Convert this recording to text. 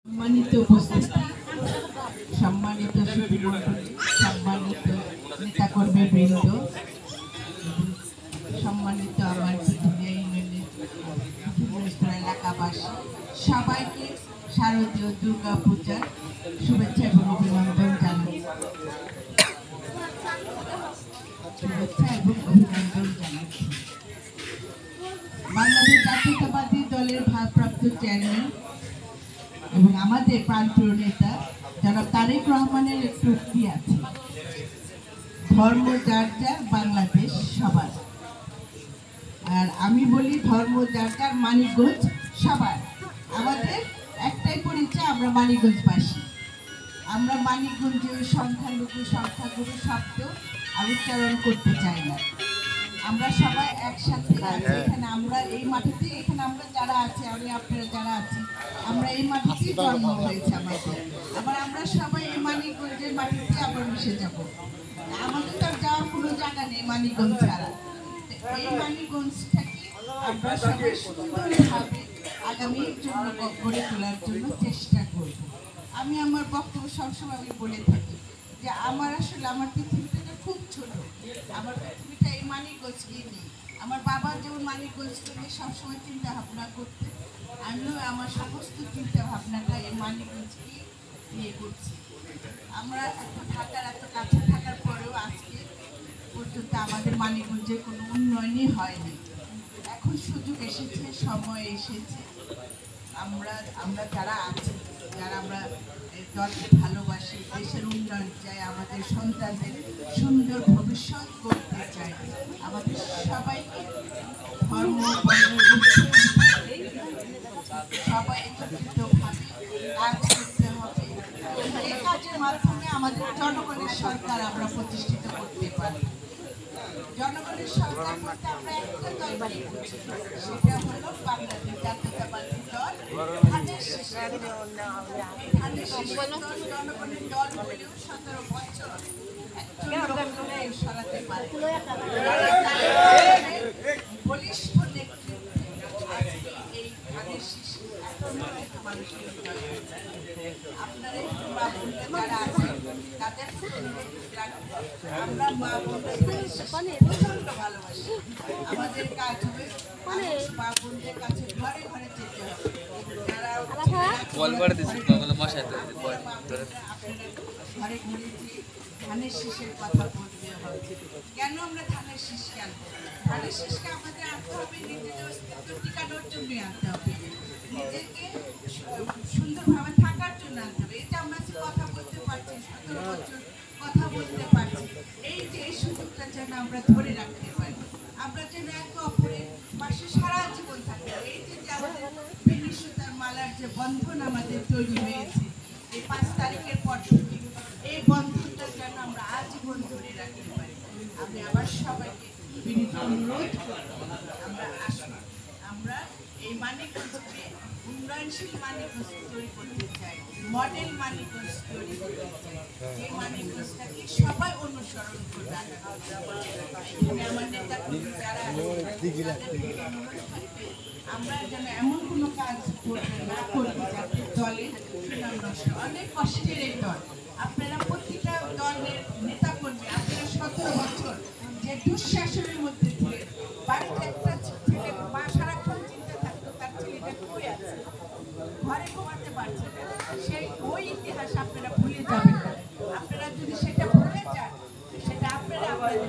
সম্মানিত উপস্থিতি, সম্মানিত সুধীমণ্ডলী, সম্মানিত নেতাকর্মী বৃন্দ, সম্মানিত আমার এলাকাবাসী, সবাইকে শারদীয় দুর্গা পূজার শুভেচ্ছা এবং অভিনন্দন জানাই। বাংলাদেশ জাতীয়তাবাদী দলের ভারপ্রাপ্ত চেয়ারম্যান এবং আমাদের প্রান্তীয় নেতা জনাব তারেক রহমানের একটি উক্তি আছে, ধর্ম যার যার, বাংলাদেশ সবার। আর আমি বলি ধর্ম যার যার, মানিকগঞ্জ সবার। আমাদের একটাই পরিচয়, আমরা মানিকগঞ্জবাসী। আমরা মানিকগঞ্জের সংখ্যালঘু সংখ্যাগুরু শব্দ আর উচ্চারণ করতে চাই না। আমরা সবাই একসাথে আছি এখানে। আমরা এই মাটিতে, এখানে আমরা যারা আছি, আমি আপনারা যারা আছি, আমরা এই মাটিতেই জন্ম হয়েছে আমাদের। আবার আমরা সবাই এই মানিকগঞ্জের মাটিতে আবার মিশে যাব। আমাদের তো যাওয়ার কোনো জায়গা নেই মানিকগঞ্জ ছাড়া। এই মানিকগঞ্জটাকে আমরা সবাই সুন্দরভাবে আগামীর জন্য গড়ে তোলার জন্য চেষ্টা করব। আমি আমার বক্তব্য সবসময় আমি বলে থাকি যে আমার আসলে আমার পৃথিবীটা খুব ছোট। আমার পৃথিবীটা এই মানিকগঞ্জকে নিয়ে। আমার বাবা যেমন মানিকগঞ্জকে নিয়ে সবসময় চিন্তা ভাবনা করতে, আমিও আমার সমস্ত চিন্তা ভাবনাটা এই মানিকগঞ্জকে নিয়ে করছি। আমরা এত ঢাকার এত কাছে থাকার পরেও আজকে পর্যন্ত আমাদের মানিকগঞ্জের কোনো উন্নয়নই হয়নি। এখন সুযোগ এসেছে, সময় এসেছে। আমরা যারা আছি, যারা আমরা দলকে ভালোবাসি, দেশের উন্নয়ন চাই, আমাদের সন্তানদের সুন্দর ভবিষ্যৎ করতে চাই, আমাদের সবাইকে ধর্ম সবাই একত্রিতভাবে কাজ করতে হবে। এই কাজের মাধ্যমে আমাদের জনগণের সরকার আমরা প্রতিষ্ঠিত করতে পারি। জনগণের সরকার বলতে আমরা একটা দলই বুঝি, সেটা হলো বাংলাদেশ জাতীয়তাবাদী দল। ধানের শীষ জনগণের দল হলেও 17 বছর সরাতে পারে বলিষ্ঠ নেতৃত্বে এই ধানের শীষ আপনারা মা বোনরা যারা আছেন তাদের আমরা মা বোনদের প্রচন্ড ভালোবাসি। আমাদের কাজ হবে মা বোনদের কাছে ঘরে ঘরে যেতে হবে। যারা ঘরে ঘরে যে ধানের শীষের কথা বলতে হবে। কেন আমরা ধানের শীষ কেন? ধানের শীষকে আমাদের আনতে হবে নিজেদের অস্তিত্ব টিকানোর জন্য আনতে হবে, নিজেকে সুন্দরভাবে থাকার জন্য আনতে হবে। এই যে আমরা কথা বলতে পারছি, 17 বছর কথা বলতে পারছি, এই যে এই সুযোগটা যেন আমরা ধরে রাখতে পারি, আমরা যেন একে অপরের পাশে সারা জীবন থাকতে পারি। এই যে আমাদের বিনিশতার মালার যে বন্ধন আমাদের তৈরি হয়েছে এই 5 তারিখের পর থেকে, এই বন্ধনটা যেন আমরা আজীবন ধরে রাখতে পারি। আমি আবার সবাইকে বিনীত অনুরোধ, আমরা আসুন, আমরা এই মানিকগঞ্জকে উন্নয়নশীল মানিকগঞ্জ তৈরি করতে চাই, মডেল মানিকগঞ্জ তৈরি করতে চাই, এই মানিকগঞ্জটাকে সবাই অনুসরণ করবে। এখানে আমার নেতা যারা আমরা যেন এমন কোনো কাজ করবে না করবো যাতে দলের সুনাম নষ্ট। অনেক কষ্টের এই দল, আপনারা প্রতিটা দলের নেতা কর্মী, আপনারা 17 বছর যে দুঃশাসনের মধ্যে ছিলেন, বাড়িতে একটা ছেলে মা সারাক্ষণ চিন্তা থাকতো তার ছেলেটা কই আছে, ঘরে ঘুমাতে পারছে না, সেই ওই ইতিহাস আপনারা ভুলে যাবেন না। আপনারা যদি সেটা ভুলে যান, সেটা আপনারা আপনাদের